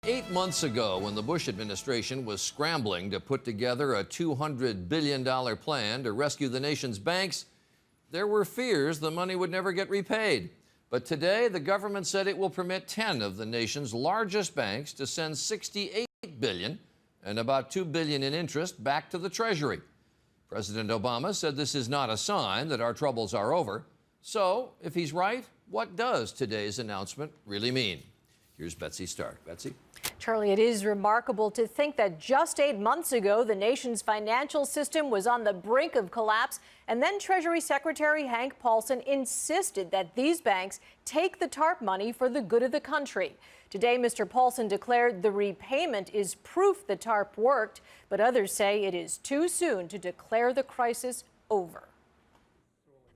8 months ago, when the Bush administration was scrambling to put together a $200 billion plan to rescue the nation's banks, there were fears the money would never get repaid. But today, the government said it will permit 10 of the nation's largest banks to send $68 billion and about $2 billion in interest back to the Treasury. President Obama said this is not a sign that our troubles are over. So, if he's right, what does today's announcement really mean? Here's Betsy Stark. Betsy? Charlie, it is remarkable to think that just 8 months ago, the nation's financial system was on the brink of collapse, and then Treasury Secretary Hank Paulson insisted that these banks take the TARP money for the good of the country. Today, Mr. Paulson declared the repayment is proof the TARP worked, but others say it is too soon to declare the crisis over.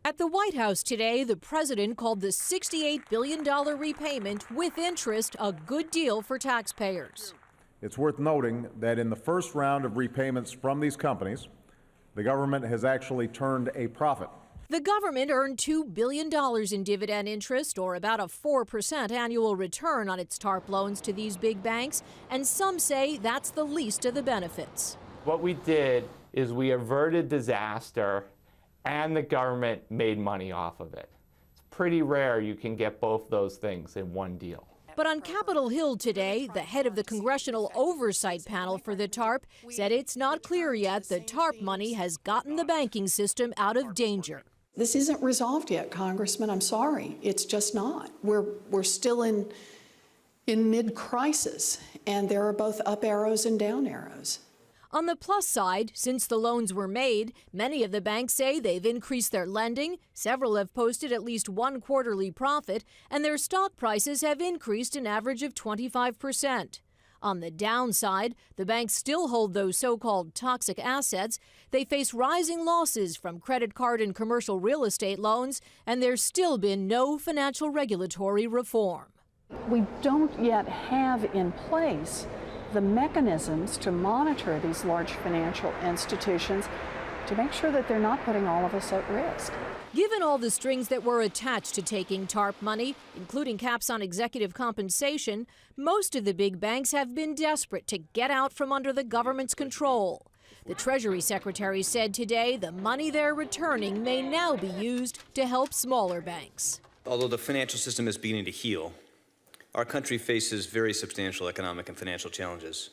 At the White House today, the president called the $68 billion repayment with interest a good deal for taxpayers. It's worth noting that in the first round of repayments from these companies, the government has actually turned a profit. The government earned $2 billion in dividend interest, or about a 4% annual return on its TARP loans to these big banks, and some say that's the least of the benefits. What we did is we averted disaster and the government made money off of it. It's pretty rare you can get both those things in one deal. But on Capitol Hill today, the head of the Congressional Oversight Panel for the TARP said it's not clear yet the TARP money has gotten the banking system out of danger. This isn't resolved yet, Congressman. I'm sorry. It's just not. We're still in mid-crisis, and there are both up arrows and down arrows. On the plus side, since the loans were made, many of the banks say they've increased their lending, several have posted at least one quarterly profit, and their stock prices have increased an average of 25%. On the downside, the banks still hold those so-called toxic assets. They face rising losses from credit card and commercial real estate loans, and there's still been no financial regulatory reform. We don't yet have in place the mechanisms to monitor these large financial institutions to make sure that they're not putting all of us at risk. Given all the strings that were attached to taking TARP money, including caps on executive compensation, most of the big banks have been desperate to get out from under the government's control. The Treasury Secretary said today the money they're returning may now be used to help smaller banks. Although the financial system is beginning to heal, our country faces very substantial economic and financial challenges.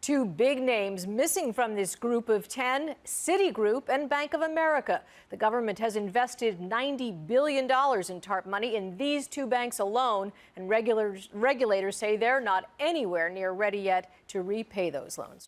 Two big names missing from this group of 10, Citigroup and Bank of America. The government has invested $90 billion in TARP money in these two banks alone, and regulators say they're not anywhere near ready yet to repay those loans.